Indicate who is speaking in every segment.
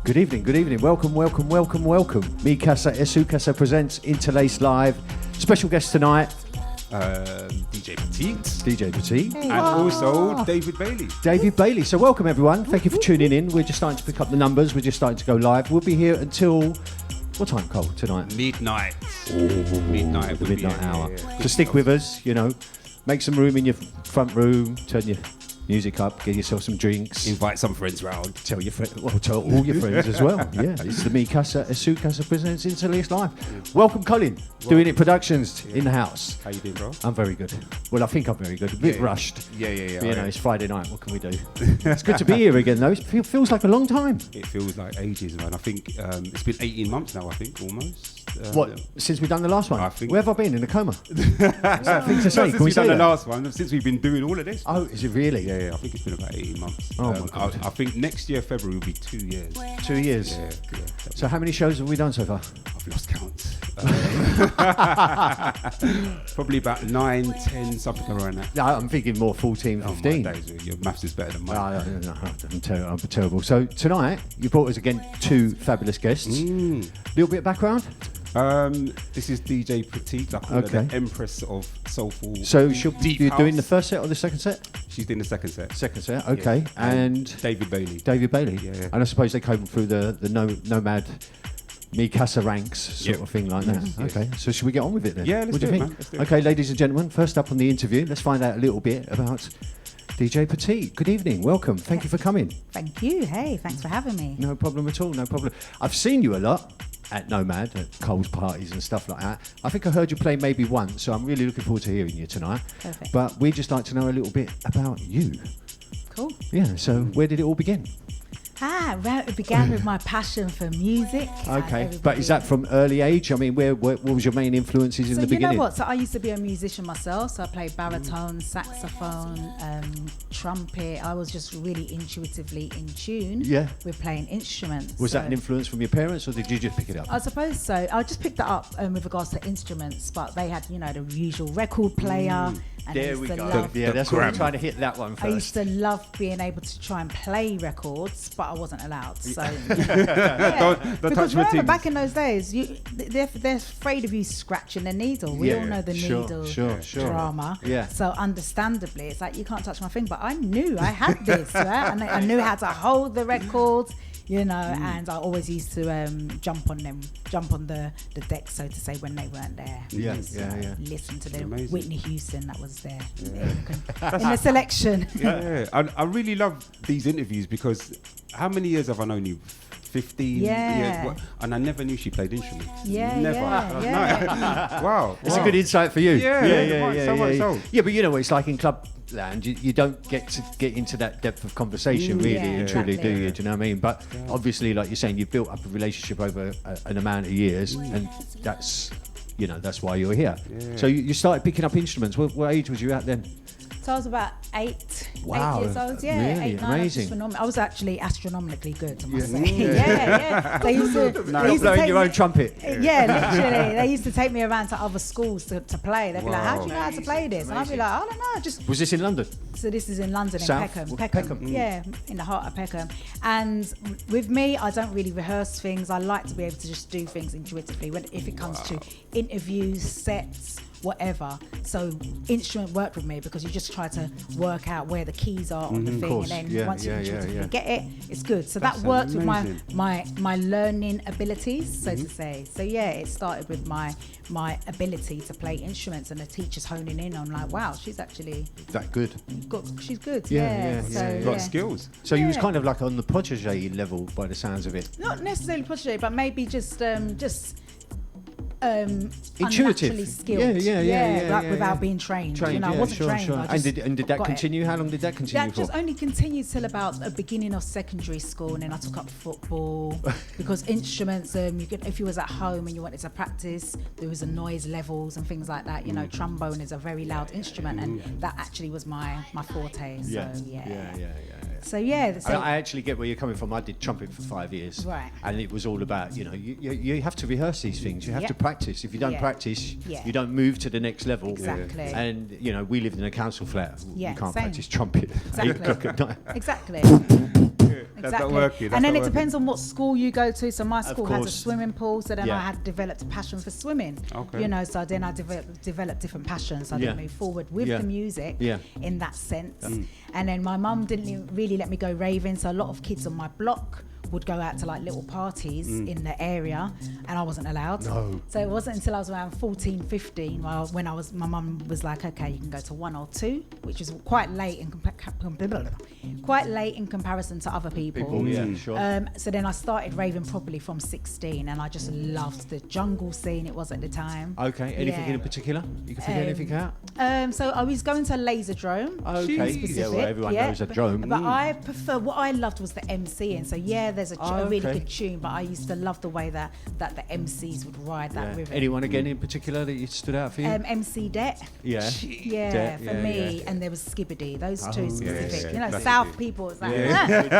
Speaker 1: Good evening, good evening. Welcome. Me, Casa Es Su Casa presents InTeRLaceD Live. Special guest tonight.
Speaker 2: DJ Petite.
Speaker 1: DJ Petite.
Speaker 2: And also David Bailey.
Speaker 1: David Bailey. So welcome everyone. Thank you for tuning in. We're just starting to pick up the numbers. We're just starting to go live. We'll be here until... What time, Cole, tonight?
Speaker 2: Midnight.
Speaker 1: Midnight. The midnight hour. So stick with us, you know. Make some room in your front room. Turn your music up. Get yourself some drinks.
Speaker 2: Invite some friends round.
Speaker 1: Tell your friends. Well, tell all your friends as well. Yeah, it's the Me, Casa Es Su Casa presents InTeRLaceD Live. Yeah. Welcome, Colin. Doin'it Productions in the house.
Speaker 2: How you doing, bro?
Speaker 1: I'm very good. Well, I think I'm very good. A bit rushed.
Speaker 2: Yeah.
Speaker 1: But, you know, it's Friday night. What can we do? It's good to be here again, though. It feels like a long time.
Speaker 2: It feels like ages, man. I think it's been 18 months now, I think, almost.
Speaker 1: What? Since we've done the last one?
Speaker 2: I think.
Speaker 1: Where have I been? In a coma? That's that thing to say.
Speaker 2: Since we've done the last one, since we've been doing all of this.
Speaker 1: Oh, is it really?
Speaker 2: Yeah. I think it's been about 18 months.
Speaker 1: Oh, my God.
Speaker 2: I think next year, February, will be 2 years.
Speaker 1: 2 years?
Speaker 2: Yeah.
Speaker 1: So how many shows have we done so far?
Speaker 2: I've lost count. Probably about 9, 10, something around that.
Speaker 1: No, I'm thinking more 14, 15.
Speaker 2: My days, your maths is better than mine.
Speaker 1: No, I'm terrible. So tonight, you brought us again 2 fabulous guests. Little bit of background?
Speaker 2: This is DJ Petite. I call her the Empress of Soulful.
Speaker 1: So she'll be
Speaker 2: Deep
Speaker 1: doing
Speaker 2: House.
Speaker 1: the first set or the second set?
Speaker 2: She's doing the second set.
Speaker 1: Second set, okay.
Speaker 2: Yeah.
Speaker 1: And
Speaker 2: David Bailey.
Speaker 1: David Bailey.
Speaker 2: Yeah.
Speaker 1: And I suppose they came through the Nomad Me Casa ranks sort of thing like that.
Speaker 2: Yes.
Speaker 1: Okay, so should we get on with it then?
Speaker 2: Yeah, let's
Speaker 1: what
Speaker 2: do
Speaker 1: you
Speaker 2: it,
Speaker 1: think?
Speaker 2: man. Let's do it.
Speaker 1: Okay, ladies and gentlemen, first up on the interview, let's find out a little bit about DJ Petite. Good evening, welcome. Thank you for coming.
Speaker 3: Thank you. Hey, thanks for having me.
Speaker 1: No problem at all, no problem. I've seen you a lot at Nomad, at Cole's parties and stuff like that. I think I heard you play maybe once, so I'm really looking forward to hearing you tonight.
Speaker 3: Perfect.
Speaker 1: But we'd just like to know a little bit about you.
Speaker 3: Cool.
Speaker 1: Yeah, so where did it all begin?
Speaker 3: Well, it began with my passion for music.
Speaker 1: Okay, but is that from early age? I mean, what was your main influences in the beginning?
Speaker 3: You know what? So I used to be a musician myself. So I played baritone, saxophone, trumpet. I was just really intuitively in tune with playing instruments.
Speaker 1: Was that an influence from your parents, or did you just pick it up?
Speaker 3: I suppose so. I just picked that up with regards to instruments, but they had, the usual record player. And
Speaker 1: there we go. Yeah, that's why I'm trying to hit that one first.
Speaker 3: I used to love being able to try and play records, but I wasn't allowed. So
Speaker 2: Don't
Speaker 3: because
Speaker 2: touch my
Speaker 3: remember,
Speaker 2: things.
Speaker 3: back in those days, they're afraid of you scratching the needle. We all know the needle drama.
Speaker 1: Yeah.
Speaker 3: So understandably, it's like you can't touch my thing, but I knew I had this, right? And I knew how to hold the records. And I always used to jump on the deck, so to say, when they weren't there. Listen to the Whitney Houston that was there in the selection.
Speaker 2: I really love these interviews because how many years have I known you? 15 years, and I never knew she played instruments. Never. Wow,
Speaker 1: it's a good insight for you.
Speaker 2: So.
Speaker 1: Yeah, but you know what it's like in club land. You don't get into that depth of conversation really and truly, do you? Do you know what I mean? But obviously, like you're saying, you've built up a relationship over an amount of years, and that's why you're here. So you started picking up instruments. What age was you at then?
Speaker 3: So I was about 8
Speaker 1: Wow,
Speaker 3: years old.
Speaker 1: really?
Speaker 3: 8, 9.
Speaker 1: Amazing.
Speaker 3: I was actually astronomically good, I must say. They used to
Speaker 1: blowing your own trumpet.
Speaker 3: Yeah, literally. They used to take me around to other schools to play. They'd be like, "How do you know how to play this?" And I'd be like, "I don't know, just."
Speaker 1: Was this in London?
Speaker 3: So this is in London,
Speaker 1: South?
Speaker 3: in Peckham. Yeah, in the heart of Peckham. And with me, I don't really rehearse things. I like to be able to just do things intuitively if it comes to interviews, sets, whatever. So instrument worked with me because you just try to work out where the keys are on the thing, and then once you intuitively get it, it's good. So that worked with my learning abilities, so to say. So it started with my ability to play instruments, and the teachers honing in on like, wow, she's actually
Speaker 1: that good.
Speaker 3: She's good.
Speaker 2: Got skills.
Speaker 1: So you was kind of like on the protege level by the sounds of it.
Speaker 3: Not necessarily protege, but maybe just
Speaker 1: intuitive,
Speaker 3: skilled, without being trained. I wasn't trained.
Speaker 1: Sure. And did that continue? How long did that continue
Speaker 3: for? That just only continued till about the beginning of secondary school, and then I took up football because instruments. If you was at home and you wanted to practice, there was a noise levels and things like that. Trombone is a very loud instrument, and that actually was my forte. So
Speaker 1: I actually get where you're coming from. I did trumpet for 5 years,
Speaker 3: right?
Speaker 1: And it was all about you have to reherse these things. You have to practice. If you don't practice, you don't move to the next level.
Speaker 3: Exactly.
Speaker 1: And we lived in a council flat. You can't practice trumpet at 8 o'clock at night.
Speaker 3: Exactly.
Speaker 2: That's not working.
Speaker 3: And then it depends on what school you go to. So my school has a
Speaker 1: course.
Speaker 3: swimming pool, so then
Speaker 1: Yeah.
Speaker 3: I had developed a passion for swimming.
Speaker 2: Okay.
Speaker 3: You know, so then I developed different passions. So I didn't move forward with the music in that sense. And then my mum didn't really let me go raving, so a lot of kids on my block would go out to like little parties in the area, and I wasn't allowed.
Speaker 1: No.
Speaker 3: So it wasn't until I was around 14, 15, when my mum was like, okay, you can go to 1 or 2, which is quite late in comparison to other people.
Speaker 1: Yeah, sure.
Speaker 3: So then I started raving properly from 16, and I just loved the jungle scene it was at the time.
Speaker 1: Okay, anything in particular? You can figure anything out?
Speaker 3: So I was going to a Laserdrome.
Speaker 1: Okay, yeah, well, everyone knows a drone.
Speaker 3: But I prefer, what I loved was the MCing. So there's a really good tune, but I used to love the way that the MCs would ride that rhythm.
Speaker 1: Anyone again in particular that you stood out for you?
Speaker 3: MC Det.
Speaker 1: Yeah.
Speaker 3: Yeah, for me. And there was Skibbity, those two specific. You know,
Speaker 2: That's
Speaker 3: South
Speaker 2: it.
Speaker 3: people, it's like,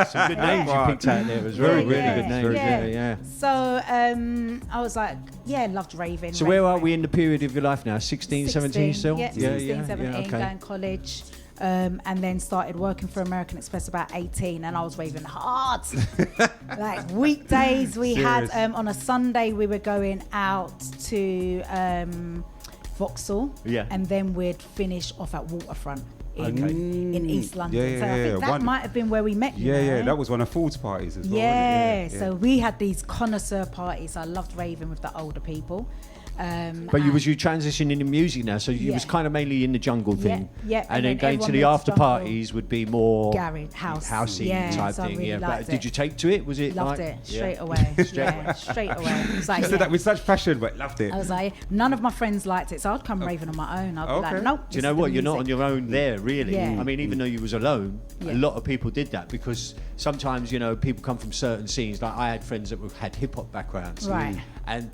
Speaker 1: Some good names you picked out there. It was really good names. Yeah.
Speaker 3: So I was like, loved raving.
Speaker 1: So where are we in the period of your life now? 16, 17 still?
Speaker 3: Yeah, 16, 17,
Speaker 1: okay.
Speaker 3: going college. And then started working for American Express about 18, and I was raving hard. Like weekdays, we had on a Sunday we were going out to Vauxhall, and then we'd finish off at Waterfront in East London. So I think that might have been where we met. You know?
Speaker 2: That was one of Ford's parties as well.
Speaker 3: Yeah, so we had these connoisseur parties. I loved raving with the older people.
Speaker 1: But you transitioning into music now, so you was kind of mainly in the jungle thing,
Speaker 3: and
Speaker 1: then going to the after parties would be more
Speaker 3: garage
Speaker 1: housey type
Speaker 3: so I
Speaker 1: thing.
Speaker 3: really
Speaker 1: But did you take to it? Was it
Speaker 3: loved
Speaker 1: like,
Speaker 3: it straight away? Straight away. It was like,
Speaker 2: She said that with such passion, but loved it.
Speaker 3: I was like, none of my friends liked it, so I'd come raving on my own. I'd be like, nope.
Speaker 1: Do you know what? You're not on your own there, really.
Speaker 3: Yeah.
Speaker 1: I mean, even though you was alone, a lot of people did that because sometimes, people come from certain scenes. Like I had friends that had hip hop backgrounds,
Speaker 3: right?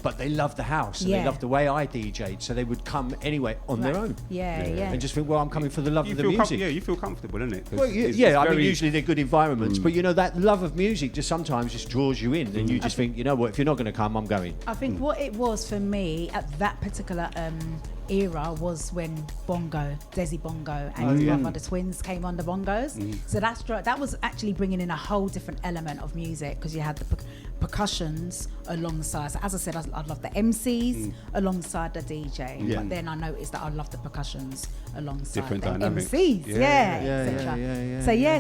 Speaker 1: But they loved the house and they loved the way I DJ'd, so they would come anyway on their own. And just think, well, I'm coming for the love of the music.
Speaker 2: You feel comfortable, isn't it?
Speaker 1: Well, I mean, usually they're good environments, but that love of music just sometimes just draws you in, and you just think, you know what, if you're not going to come, I'm going.
Speaker 3: I think what it was for me at that particular era was when Desi Bongo and my brother Twins came on the bongos. So that was actually bringing in a whole different element of music, because you had the percussions alongside. So as I said, I love the MCs alongside the DJ, but then I noticed that I love the percussions alongside
Speaker 2: different
Speaker 3: the
Speaker 2: dynamics.
Speaker 3: MCs.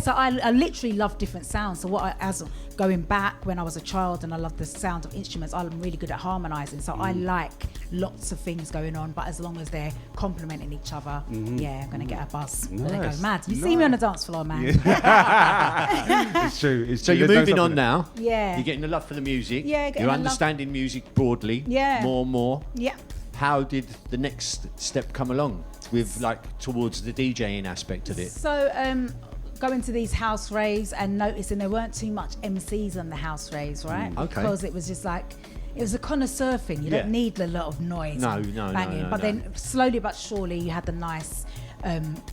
Speaker 3: So I literally love different sounds. So as going back when I was a child and I loved the sound of instruments, I'm really good at harmonizing. So I like lots of things going on, but as long as they're complementing each other, I'm gonna get a buzz. Nice. Gonna go mad. You see me on the dance floor, man.
Speaker 2: It's true.
Speaker 1: So you're moving on now.
Speaker 3: Yeah.
Speaker 1: You're getting the love for the music.
Speaker 3: Yeah.
Speaker 1: You're understanding music broadly.
Speaker 3: Yeah.
Speaker 1: More and more.
Speaker 3: Yeah.
Speaker 1: How did the next step come along with towards the DJing aspect of it?
Speaker 3: So going to these house raves and noticing there weren't too much MCs on the house raves, right?
Speaker 1: Okay.
Speaker 3: Because it was just like, it was a connoisseur thing. You don't need a lot of noise.
Speaker 1: No.
Speaker 3: But then slowly but surely you had the nice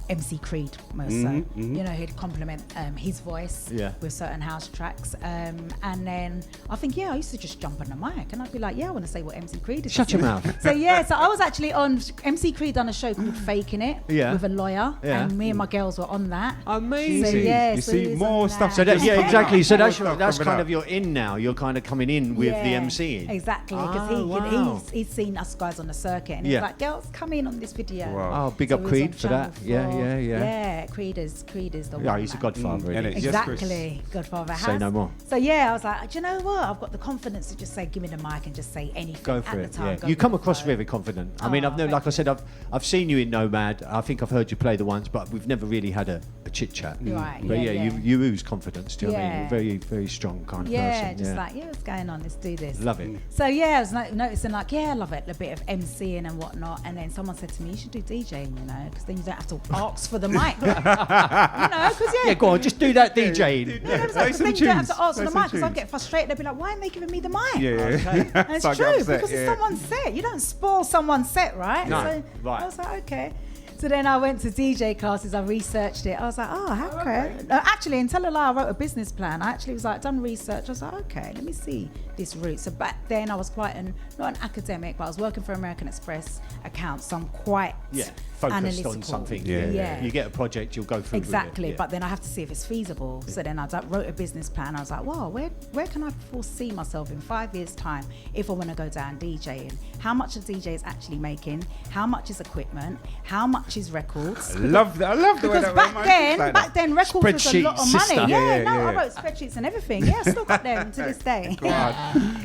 Speaker 3: MC Creed more so. He'd complement his voice with certain house tracks. And then I think, I used to just jump on the mic and I'd be like, I want to say what MC Creed is.
Speaker 1: Shut your mouth.
Speaker 3: So I was actually on MC Creed on a show called Faking It with a lawyer, and me and my girls were on that.
Speaker 1: Amazing.
Speaker 3: So,
Speaker 2: you see more stuff.
Speaker 1: So exactly. So that's kind of you're in now. You're kind of coming in with the MCing.
Speaker 3: Exactly, because he's seen us guys on the circuit and he's like, girls, come in on this video.
Speaker 2: Wow.
Speaker 1: Oh, big up Creed for that.
Speaker 3: Yeah, Creed is the one.
Speaker 1: Yeah, he's a godfather.
Speaker 3: Exactly, godfather.
Speaker 1: Say no more.
Speaker 3: So I was like, do you know what? I've got the confidence to just say, give me the mic and just say anything.
Speaker 1: Go for it. You come across very confident. I mean, like I said, I've seen you in Nomad. I think I've heard you play the ones, but we've never really had a chit chat.
Speaker 3: Right.
Speaker 1: But you ooze confidence. Do you know what I mean? You're very, very strong kind of person.
Speaker 3: What's going on? Let's do this.
Speaker 1: Love it.
Speaker 3: So I was noticing I love it, a bit of MCing and whatnot. And then someone said to me, you should do DJing, because then you don't have to ask for the mic. Because
Speaker 1: go on, just do that DJing.
Speaker 3: Then you don't have to ask for the mic, because I'd get frustrated. They'd be like, why aren't they giving me the mic? And it's true, because it's someone's set. You don't spoil someone's set, right?
Speaker 1: No,
Speaker 3: so
Speaker 1: right.
Speaker 3: I was like, okay. So So then I went to DJ classes, I researched it. I was like, okay. Actually, in Tell a Lie, I wrote a business plan. I actually was like, done research. I was like, okay, let me see this route. So back then I was quite not an academic, but I was working for American Express accounts. So I'm quite
Speaker 1: focused
Speaker 3: analytical.
Speaker 1: on something.
Speaker 3: Yeah.
Speaker 1: You get a project, you'll go through
Speaker 3: Exactly,
Speaker 1: with it.
Speaker 3: but then I have to see if it's feasible. So then I wrote a business plan. I was like, wow, where can I foresee myself in 5 years' time if I want to go down DJing? How much a DJ is actually making? How much is equipment? How much is records?
Speaker 2: I love the way
Speaker 3: Because
Speaker 2: that
Speaker 3: back then records was a lot of
Speaker 1: Spreadsheet
Speaker 3: money.
Speaker 1: system.
Speaker 3: I wrote spreadsheets and everything. Yeah, I still got them to this day.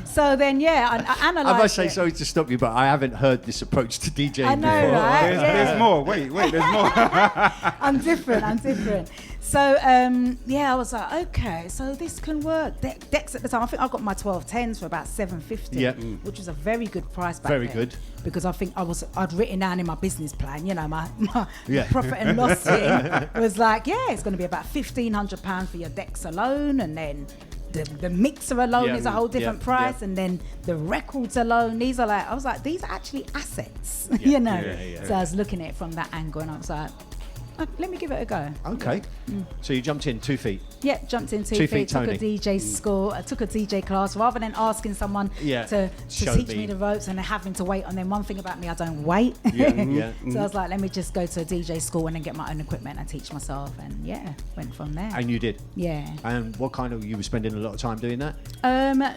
Speaker 3: So then, I analysed
Speaker 1: I must say,
Speaker 3: it.
Speaker 1: sorry to stop you, but I haven't heard this approach to DJing
Speaker 3: I know,
Speaker 1: before.
Speaker 3: right?
Speaker 2: There's more. Wait, there's more.
Speaker 3: I'm different. So, I was like, okay, so this can work. Decks at the time, I think I got my 1210s for about $750, which was a very good price back then.
Speaker 1: Very good.
Speaker 3: Because I think I'd written down in my business plan, my profit and loss thing was like, it's going to be about £1,500 for your decks alone, and then the mixer alone is a whole different price, and then the records alone, I was like, these are actually assets, So I was looking at it from that angle, and I was like, let me give it a go.
Speaker 1: Okay. So you jumped in 2 feet.
Speaker 3: Yeah, jumped in 2
Speaker 1: 2
Speaker 3: feet,
Speaker 1: feet
Speaker 3: took
Speaker 1: Tony.
Speaker 3: a DJ school, I took a DJ class, rather than asking someone to teach me the ropes and then having to wait on them. One thing about me, I don't wait. So I was like, let me just go to a DJ school and then get my own equipment and teach myself, and went from there.
Speaker 1: And you did?
Speaker 3: Yeah.
Speaker 1: And what kind of, you were spending a lot of time doing that?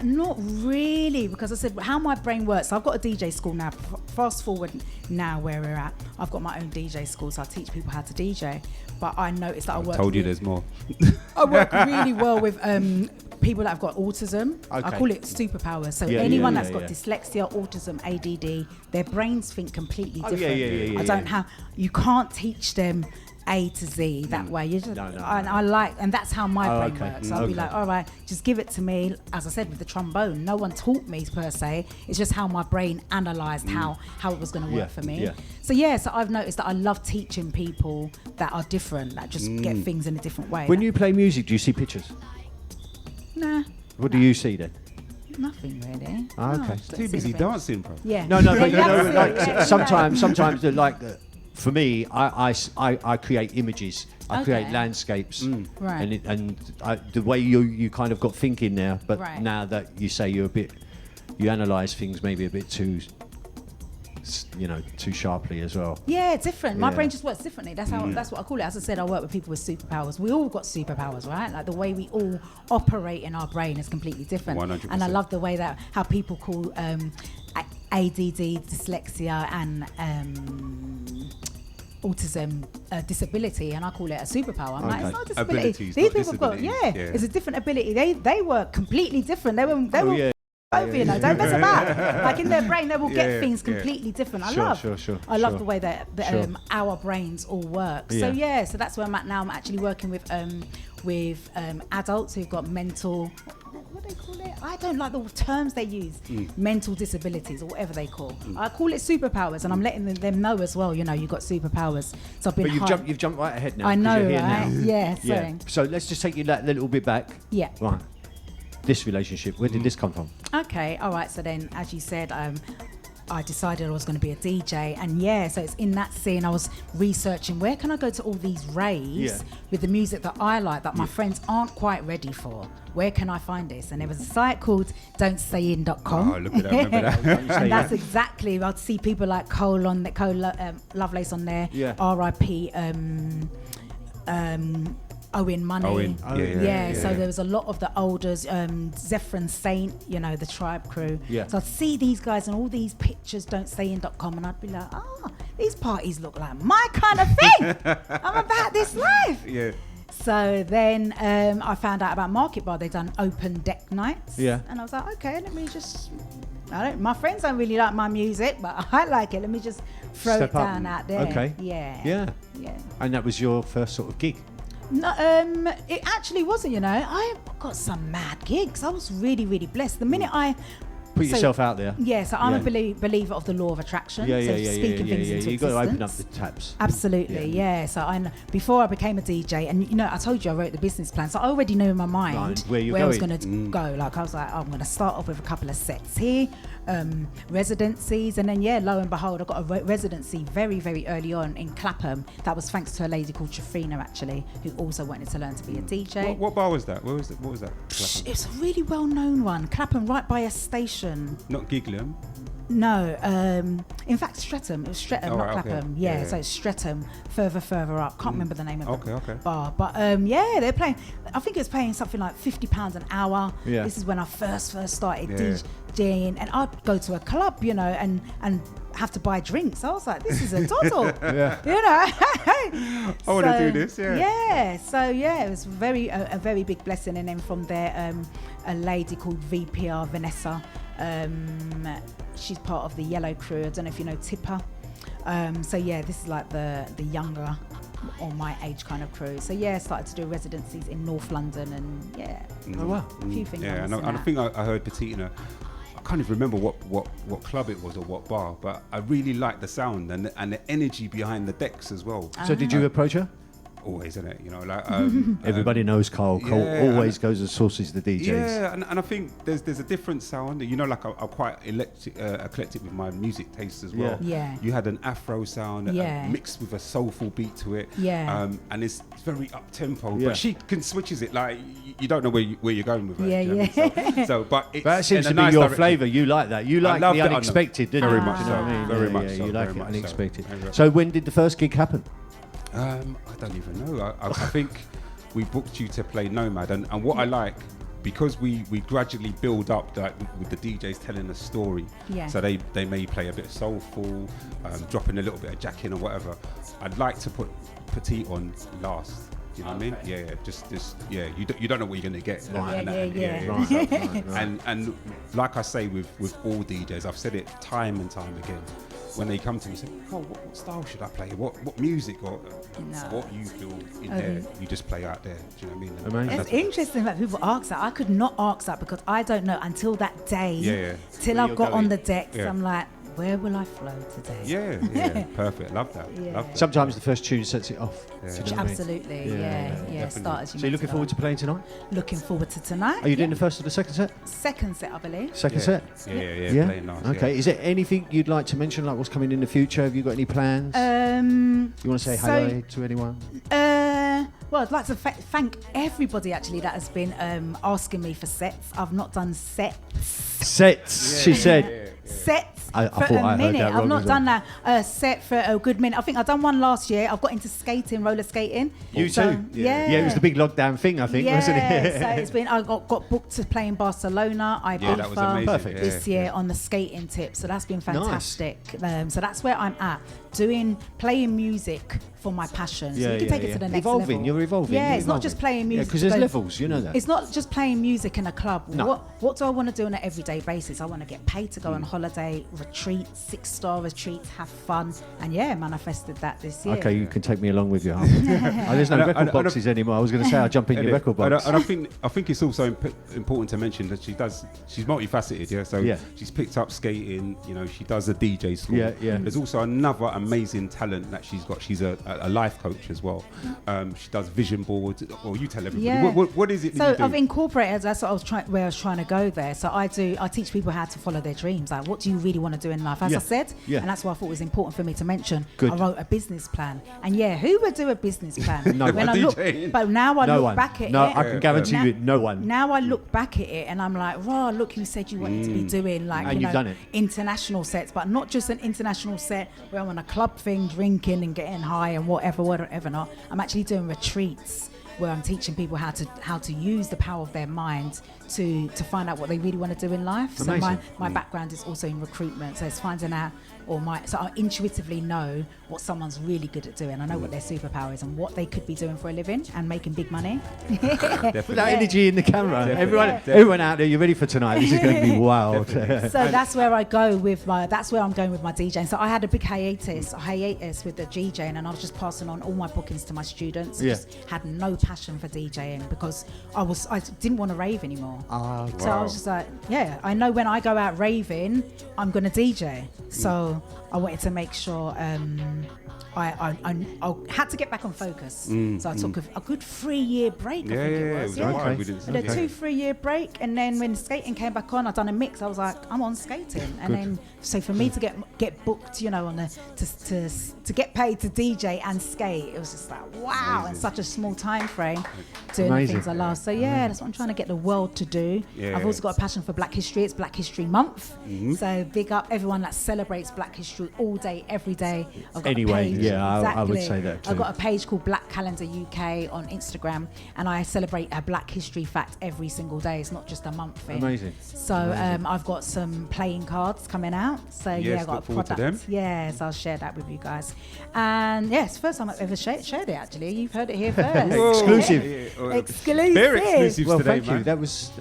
Speaker 3: Not really, because I said how my brain works. So I've got a DJ school now. Fast forward now where we're at, I've got my own DJ school, so I teach people how to DJ. But I noticed that I work.
Speaker 2: Told you there's more.
Speaker 3: I work really well with people that have got autism.
Speaker 1: Okay.
Speaker 3: I call it superpowers. So anyone that's got dyslexia, autism, ADD, their brains think completely different. I don't have. You can't teach them A to Z that way. You just, and I like, and that's how my brain works. So I'll be like, all right, just give it to me. As I said with the trombone, no one taught me per se. It's just how my brain analysed how it was going to work for me. So so I've noticed that I love teaching people that are different, that just get things in a different way.
Speaker 1: When you play music, do you see pictures?
Speaker 3: Nah.
Speaker 1: What do you see then?
Speaker 3: Nothing really.
Speaker 1: Okay.
Speaker 2: Too busy dancing, bro.
Speaker 3: Yeah.
Speaker 1: No, but you know, like sometimes they're like. For me, I create images. I create landscapes,
Speaker 3: Right.
Speaker 1: and the way you kind of got thinking there. But now that you say you analyse things maybe a bit too sharply as well.
Speaker 3: Yeah, different. My brain just works differently. That's what I call it. As I said, I work with people with superpowers. We all got superpowers, right? Like the way we all operate in our brain is completely different.
Speaker 2: 100%.
Speaker 3: And I love the way that how people call ADD, dyslexia, and autism disability, and I call it a superpower. I'm like, it's not a disability.
Speaker 2: Abilities,
Speaker 3: These
Speaker 2: not
Speaker 3: people have got
Speaker 2: disabilities.
Speaker 3: it's a different ability. They were completely different. They were don't mess about. Like in their brain, they will get things completely different. I love the way that our brains all work. So so that's where I'm at now. I'm actually working with adults who've got mental. What do they call it? I don't like the terms they use. Mental disabilities or whatever they call. I call it superpowers, and I'm letting them know as well. You've got superpowers. So I've been.
Speaker 1: But you've jumped right ahead now.
Speaker 3: I know,
Speaker 1: you're here
Speaker 3: right?
Speaker 1: now.
Speaker 3: Yeah. Sorry.
Speaker 1: So let's just take you that little bit back.
Speaker 3: Yeah.
Speaker 1: Right. This relationship, where did this come from?
Speaker 3: Okay, all right. So then, as you said, I decided I was going to be a DJ, and so it's in that scene I was researching where can I go to all these raves with the music that I like that my friends aren't quite ready for. Where can I find this? And there was a site called Doin'tSayIn.com.
Speaker 2: Oh, look at that! Remember that?
Speaker 3: And that's exactly. I'd see people like Col Lovelace on there. R.I.P. Owen Money. So there was a lot of the olders, Zephyr Saint, the Tribe crew. So I'd see these guys and all these pictures, Doin'tSayIn.com, and I'd be like, these parties look like my kind of thing. I'm about this life. So then I found out about Market Bar. They'd done open deck nights. And I was like, okay, let me just... my friends don't really like my music, but I like it. Let me just throw it down out there.
Speaker 1: Okay.
Speaker 3: Yeah.
Speaker 1: And that was your first sort of gig?
Speaker 3: No, it actually wasn't, I got some mad gigs. I was really, really blessed. The minute I
Speaker 1: Put yourself out there.
Speaker 3: Yeah, so I'm a believer of the law of attraction.
Speaker 1: Yeah.
Speaker 3: Speaking things into
Speaker 1: You've got to open up
Speaker 3: existence.
Speaker 1: the taps.
Speaker 3: Absolutely, yeah. So before I became a DJ, and you know, I told you I wrote the business plan, so I already knew in my mind
Speaker 1: where
Speaker 3: I was going to go. Like I was like, I'm going to start off with a couple of sets here, residencies, and then lo and behold, I got a residency very, very early on in Clapham. That was thanks to a lady called Trifina, actually, who also wanted to learn to be a DJ.
Speaker 2: What bar was that? What was that?
Speaker 3: It was a really well-known one. Clapham, right by a station.
Speaker 2: Not Gigleham.
Speaker 3: No, in fact, Streatham. It was Streatham, not Clapham.
Speaker 2: Okay.
Speaker 3: Yeah, so it's Streatham, further up. Can't remember the name of the bar. But they're playing, I think it was paying something like £50 an hour. Yeah. This is when I first started DJing. And I'd go to a club, you know, and have to buy drinks. I was like, this is a toddle. You know.
Speaker 2: I want to do this,
Speaker 3: it was a very big blessing. And then from there, a lady called VPR, Vanessa, she's part of the Yellow Crew. I don't know if you know Tipper. This is like the younger or my age kind of crew. So started to do residencies in North London and
Speaker 1: Oh wow.
Speaker 3: A few things.
Speaker 2: Yeah, and I think I heard Petite, I can't even remember what club it was or what bar, but I really liked the sound and the energy behind the decks as well.
Speaker 1: So did you approach her?
Speaker 2: Always, isn't it? You know, like
Speaker 1: everybody knows Cole. Cole always goes and sources the DJs.
Speaker 2: Yeah, and I think there's a different sound. You know, like I'm quite eclectic with my music tastes as well.
Speaker 3: Yeah.
Speaker 2: You had an Afro sound mixed with a soulful beat to it.
Speaker 3: Yeah.
Speaker 2: And it's very up tempo.
Speaker 1: Yeah.
Speaker 2: But she can switches it like you don't know where you're going with it.
Speaker 3: Yeah,
Speaker 2: you know what I mean? So, but it's
Speaker 1: that seems to be
Speaker 2: nice
Speaker 1: your
Speaker 2: direction.
Speaker 1: flavour. You like that. You like the unexpected, didn't you?
Speaker 2: Very much
Speaker 1: Do you know what I mean?
Speaker 2: Very much so.
Speaker 1: You like
Speaker 2: Very
Speaker 1: it
Speaker 2: much
Speaker 1: unexpected.
Speaker 2: so.
Speaker 1: So when did the first gig happen?
Speaker 2: I don't even know. I think we booked you to play Nomad, and what I like, because we gradually build up like with the DJs telling a story.
Speaker 3: Yeah.
Speaker 2: So they may play a bit soulful, dropping a little bit of Jack in or whatever. I'd like to put Petite on last. You know what I mean? Yeah. Just you don't know what you're gonna get.
Speaker 3: Right.
Speaker 2: And like I say with all DJs, I've said it time and time again. When they come to me, say, "Oh, what style should I play? What music or what you feel in there? You just play out there." Do you know what I mean?
Speaker 1: Amazing.
Speaker 3: It's interesting that people ask that. I could not ask that because I don't know until that day. Till I've got on the decks. I'm like, where will I flow today?
Speaker 2: Yeah. Perfect. Love that. Love that.
Speaker 1: Sometimes the first tune sets it off.
Speaker 3: Absolutely. Yeah. Start as you
Speaker 1: So you're looking forward to playing tonight?
Speaker 3: Looking forward to tonight.
Speaker 1: Are you doing the first or the second set?
Speaker 3: Second set, I believe.
Speaker 1: Second set?
Speaker 2: Yeah. Playing nice.
Speaker 1: Okay. Is there anything you'd like to mention, like what's coming in the future? Have you got any plans? You want to say hello to anyone?
Speaker 3: Well, I'd like to thank everybody actually that has been asking me for sets. I've not done sets.
Speaker 1: She said.
Speaker 3: Sets
Speaker 1: I
Speaker 3: for
Speaker 1: thought
Speaker 3: a
Speaker 1: I
Speaker 3: minute.
Speaker 1: heard that
Speaker 3: I've not
Speaker 1: wrong
Speaker 3: done that set for a good minute. I think I've done one last year. I've got into skating, roller skating.
Speaker 1: You too? Yeah, it was the big lockdown thing, I think, wasn't it?
Speaker 3: So it's been. I got booked to play in Barcelona,
Speaker 2: that was amazing.
Speaker 3: this year on the skating tip. So that's been fantastic. So that's where I'm at, playing music for my passion. So you can take it to the next level.
Speaker 1: You're evolving.
Speaker 3: Yeah, it's not just playing music.
Speaker 1: Because there's levels, you know that.
Speaker 3: It's not just playing music in a club.
Speaker 1: No.
Speaker 3: What do I want to do on an everyday basis? I want to get paid to go on holiday, retreats, 6-star retreats, have fun, and manifested that this year.
Speaker 1: Okay, you can take me along with you. There's no record boxes anymore. I was going to say I'll jump in your record box.
Speaker 2: And I think it's also important to mention that she's multifaceted. Yeah, so she's picked up skating. You know, she does a DJ school.
Speaker 1: Yeah.
Speaker 2: There's also another amazing talent that she's got. She's a life coach as well. She does vision boards. Or you tell everybody.
Speaker 3: Yeah.
Speaker 2: What is it?
Speaker 3: So I've incorporated. That's what I was trying to go there. So I teach people how to follow their dreams. Like, what do you really want to do in life? As I said, and that's why I thought it was important for me to mention.
Speaker 1: Good.
Speaker 3: I wrote a business plan, and who would do a business plan?
Speaker 1: No
Speaker 3: when
Speaker 1: one.
Speaker 3: I look, but now I look back at it.
Speaker 1: No, I can guarantee you, no one.
Speaker 3: Now I look back at it, and I'm like, "Raw, look, you said you wanted to be doing
Speaker 1: and you've done it.
Speaker 3: International sets, but not just an international set where I'm on a club thing, drinking and getting high and whatever not. I'm actually doing retreats where I'm teaching people how to use the power of their mind to find out what they really want to do in life.
Speaker 1: Amazing.
Speaker 3: So my background is also in recruitment, so it's finding out so I intuitively know what someone's really good at doing. I know what their superpower is and what they could be doing for a living and making big money.
Speaker 1: Put that energy in the camera. Everyone out there, you ready for tonight? This is going to be wild.
Speaker 3: So that's where I'm going with my DJing. So I had a big hiatus with the DJing, and I was just passing on all my bookings to my students. Just had no passion for DJing because I didn't want to rave anymore. So I was just like, yeah, I know when I go out raving, I'm gonna DJ. So I wanted to make sure I had to get back on focus. So I took a good 3-year break. I think it was.
Speaker 2: Okay.
Speaker 3: I did a 2-3 year break, and then when skating came back on, I done a mix. I was like, I'm on skating, and then so for me to get booked, you know, on to get paid to DJ and skate, it was just like wow, in such a small time frame, doing the things I love. So yeah, that's what I'm trying to get the world to do. I've also got a passion for Black History. It's Black History Month, so big up everyone that celebrates Black History all day, every day. I've got a page,
Speaker 1: I would say that too.
Speaker 3: I've got a page called Black Calendar UK on Instagram, and I celebrate a Black History fact every single day. It's not just a month thing.
Speaker 1: Amazing.
Speaker 3: So I've got some playing cards coming out. So I've got a product. Yes, I'll share that with you guys. And it's the first time I've ever shared it. Actually, you've heard it here first.
Speaker 1: Exclusive.
Speaker 3: Exclusive.
Speaker 2: Very exclusive
Speaker 1: Well,
Speaker 2: today,
Speaker 1: thank you. That was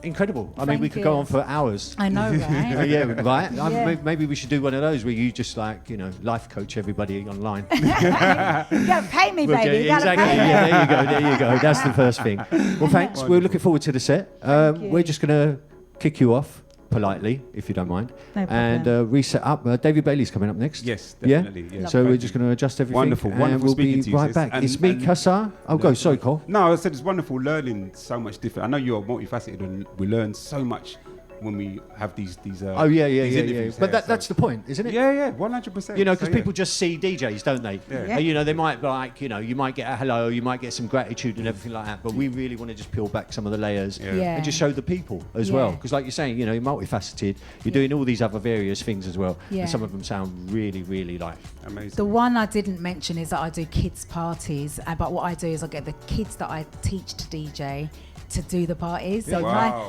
Speaker 1: incredible. I mean,
Speaker 3: Thank
Speaker 1: we could
Speaker 3: you.
Speaker 1: go on for hours.
Speaker 3: I know, right?
Speaker 1: Yeah, right.
Speaker 3: Yeah.
Speaker 1: Maybe we should do one of those where you just life coach everybody online.
Speaker 3: You gotta pay me, baby. You gotta
Speaker 1: Exactly.
Speaker 3: pay me.
Speaker 1: Yeah, there you go. That's the first thing. Well, thanks. We're looking forward to the set. We're just going to kick you off politely, if you don't mind,
Speaker 3: No
Speaker 1: and reset up. David Bailey's coming up next.
Speaker 2: Yes, definitely.
Speaker 1: Yeah?
Speaker 2: Yeah.
Speaker 1: So we're just going to adjust everything.
Speaker 2: Wonderful
Speaker 1: and we'll
Speaker 2: speaking
Speaker 1: be
Speaker 2: to you,
Speaker 1: right
Speaker 2: sis.
Speaker 1: back.
Speaker 2: And-
Speaker 1: It's me,
Speaker 2: and-
Speaker 1: Casa. Sorry, Cole.
Speaker 2: No, I said it's wonderful learning so much different. I know you're multifaceted, and we learn so much when we have these these interviews
Speaker 1: But
Speaker 2: here,
Speaker 1: that's the point, isn't it?
Speaker 2: Yeah, 100%.
Speaker 1: You know, because people just see DJs, don't they?
Speaker 2: Yeah.
Speaker 1: And, they might you might get a hello, you might get some gratitude and everything like that. But we really want to just peel back some of the layers and just show the people as well. Because, like you're saying, you're multifaceted. You're doing all these other various things as well.
Speaker 3: Yeah.
Speaker 1: And some of them sound really, really
Speaker 2: amazing.
Speaker 3: The one I didn't mention is that I do kids parties, but what I do is I get the kids that I teach to DJ to do the parties. So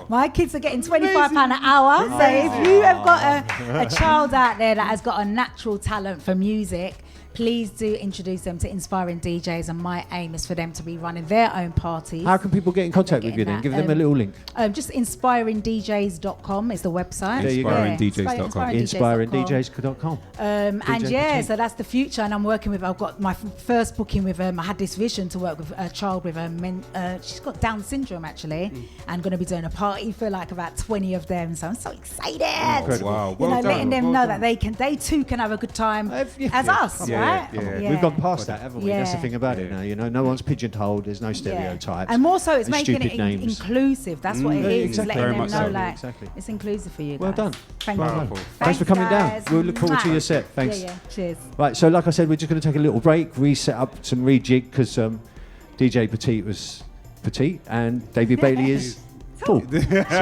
Speaker 3: my kids are getting £25 an hour. So if you have got a child out there that has got a natural talent for music, please do introduce them to inspiring DJs, and my aim is for them to be running their own parties.
Speaker 1: How can people get in contact with you then? Give them a little link.
Speaker 3: Just inspiringdjs.com is the website.
Speaker 1: There you go.
Speaker 2: Inspiringdjs.com.
Speaker 1: Inspiringdjs.com.
Speaker 3: And so that's the future. And I'm working with, I've got my first booking with, I had this vision to work with a child with she's got Down syndrome actually, and going to be doing a party for like about 20 of them. So I'm so excited.
Speaker 2: Wow.
Speaker 3: Letting them know that they too can have a good time as us.
Speaker 2: Yeah.
Speaker 3: Right?
Speaker 2: Yeah.
Speaker 1: We've gone past that, haven't we?
Speaker 3: Yeah.
Speaker 1: That's the thing about it now. No one's pigeonholed. There's no stereotypes.
Speaker 3: And more so, it's
Speaker 1: and
Speaker 3: making
Speaker 1: stupid
Speaker 3: it
Speaker 1: names.
Speaker 3: inclusive. That's what it is.
Speaker 1: Exactly.
Speaker 3: Letting
Speaker 2: Very
Speaker 3: them know,
Speaker 2: much so.
Speaker 3: it's inclusive for you guys.
Speaker 1: Well done.
Speaker 3: Thank
Speaker 2: Powerful.
Speaker 3: you.
Speaker 1: Thanks for coming
Speaker 3: guys.
Speaker 1: down. We'll look forward to your set. Thanks.
Speaker 3: Yeah. Cheers.
Speaker 1: Right, so like I said, we're just going to take a little break, reset up some rejig, because DJ Petite was petite and David Bailey is tall. So